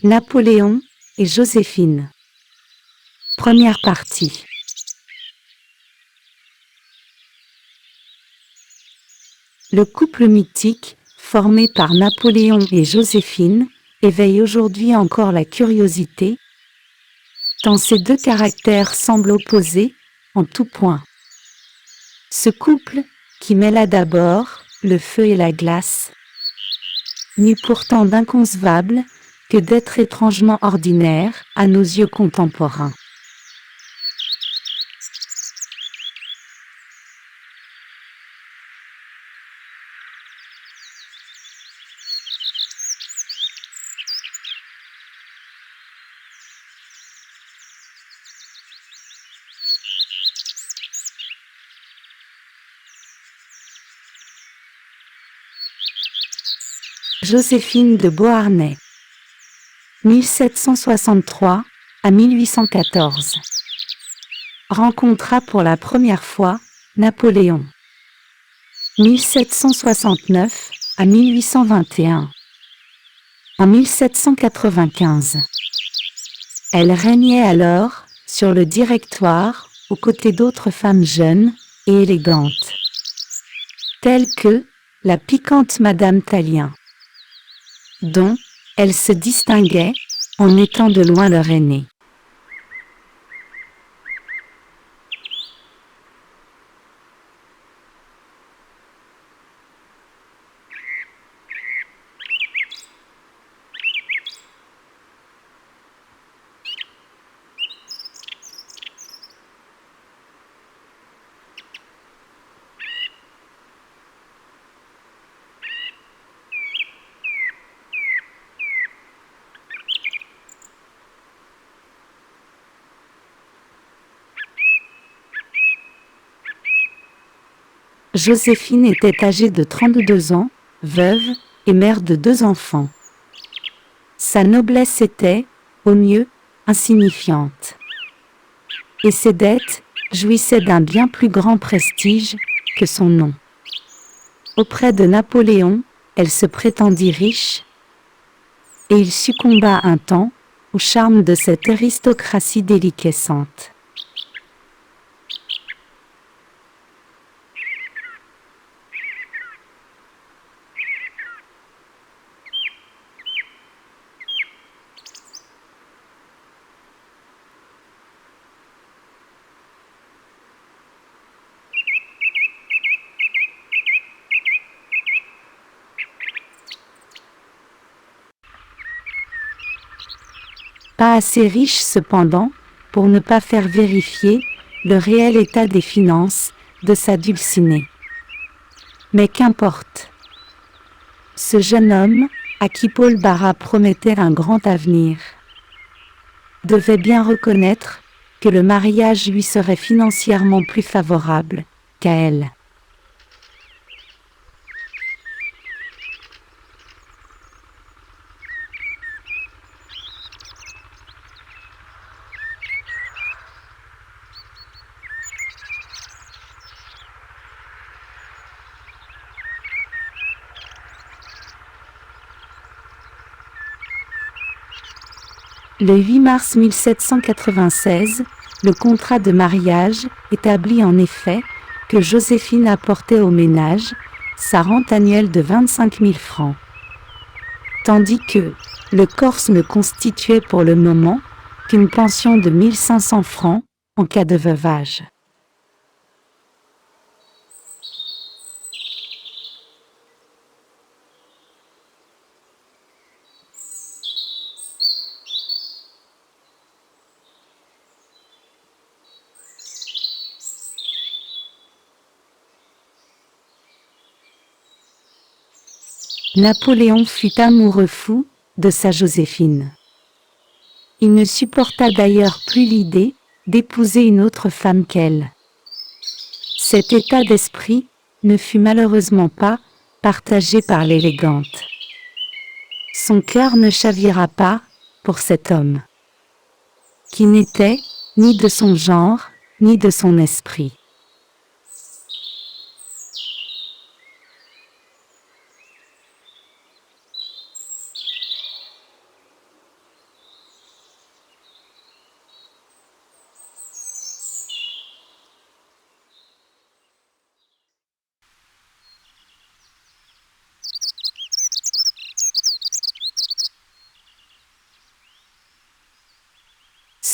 Napoléon et Joséphine. Première partie. Le couple mythique, formé par Napoléon et Joséphine, éveille aujourd'hui encore la curiosité, tant ces deux caractères semblent opposés en tout point. Ce couple, qui mêla d'abord le feu et la glace, n'eut pourtant d'inconcevable que d'être étrangement ordinaire à nos yeux contemporains. Joséphine de Beauharnais, 1763 à 1814. Rencontra pour la première fois Napoléon, 1769 à 1821. En 1795, elle régnait alors sur le Directoire aux côtés d'autres femmes jeunes et élégantes, telles que la piquante Madame Tallien, dont elle se distinguait en étant de loin leur aînée. Joséphine était âgée de 32 ans, veuve et mère de 2 enfants. Sa noblesse était, au mieux, insignifiante. Et ses dettes jouissaient d'un bien plus grand prestige que son nom. Auprès de Napoléon, elle se prétendit riche, et il succomba un temps au charme de cette aristocratie déliquescente. Pas assez riche cependant pour ne pas faire vérifier le réel état des finances de sa dulcinée. Mais qu'importe. Ce jeune homme, à qui Paul Barras promettait un grand avenir, devait bien reconnaître que le mariage lui serait financièrement plus favorable qu'à elle. Le 8 mars 1796, le contrat de mariage établit en effet que Joséphine apportait au ménage sa rente annuelle de 25 000 francs, tandis que le Corse ne constituait pour le moment qu'une pension de 1500 francs en cas de veuvage. Napoléon fut amoureux fou de sa Joséphine. Il ne supporta d'ailleurs plus l'idée d'épouser une autre femme qu'elle. Cet état d'esprit ne fut malheureusement pas partagé par l'élégante. Son cœur ne chavira pas pour cet homme, qui n'était ni de son genre, ni de son esprit.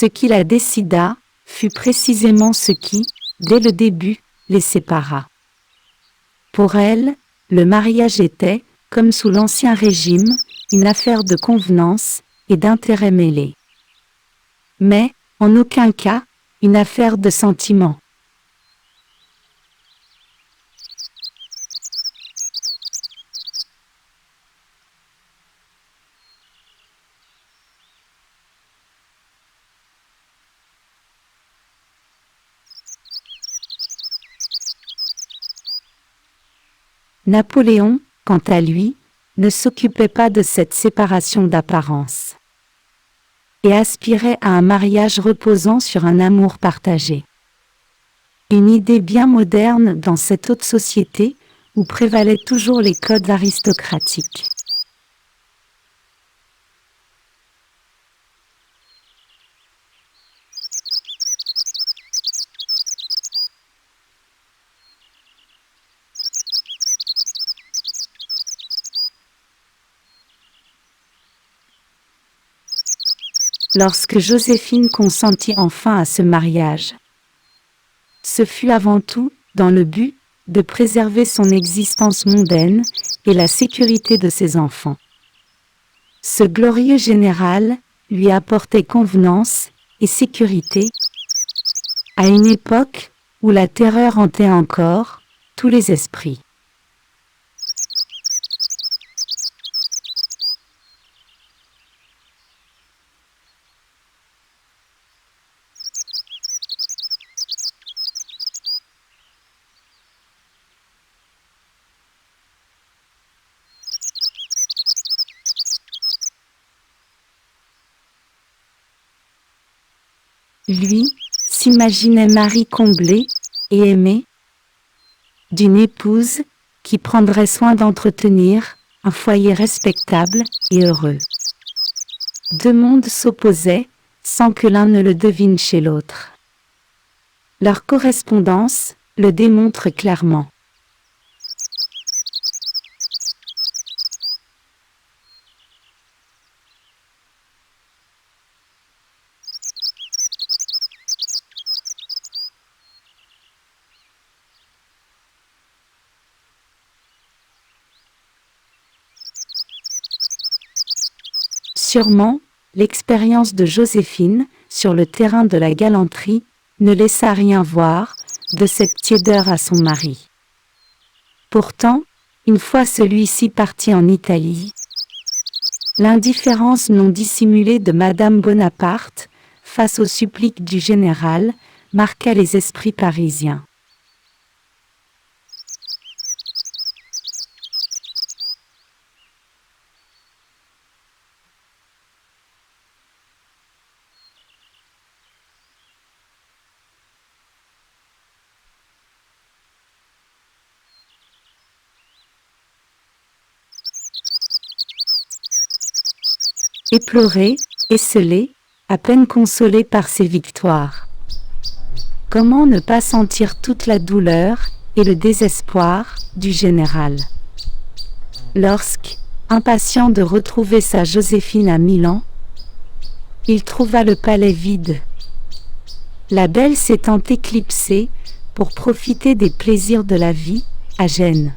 Ce qui la décida fut précisément ce qui, dès le début, les sépara. Pour elle, le mariage était, comme sous l'Ancien Régime, une affaire de convenance et d'intérêts mêlés. Mais, en aucun cas, une affaire de sentiments. Napoléon, quant à lui, ne s'occupait pas de cette séparation d'apparence et aspirait à un mariage reposant sur un amour partagé. Une idée bien moderne dans cette haute société où prévalaient toujours les codes aristocratiques. Lorsque Joséphine consentit enfin à ce mariage, ce fut avant tout dans le but de préserver son existence mondaine et la sécurité de ses enfants. Ce glorieux général lui apportait convenance et sécurité à une époque où la terreur hantait encore tous les esprits. Lui s'imaginait mari comblé et aimé d'une épouse qui prendrait soin d'entretenir un foyer respectable et heureux. Deux mondes s'opposaient sans que l'un ne le devine chez l'autre. Leur correspondance le démontre clairement. Sûrement, l'expérience de Joséphine sur le terrain de la galanterie ne laissa rien voir de cette tiédeur à son mari. Pourtant, une fois celui-ci parti en Italie, l'indifférence non dissimulée de Madame Bonaparte face aux suppliques du général marqua les esprits parisiens. Éploré, esselé, à peine consolé par ses victoires. Comment ne pas sentir toute la douleur et le désespoir du général lorsque, impatient de retrouver sa Joséphine à Milan, il trouva le palais vide. La belle s'étant éclipsée pour profiter des plaisirs de la vie à Gênes.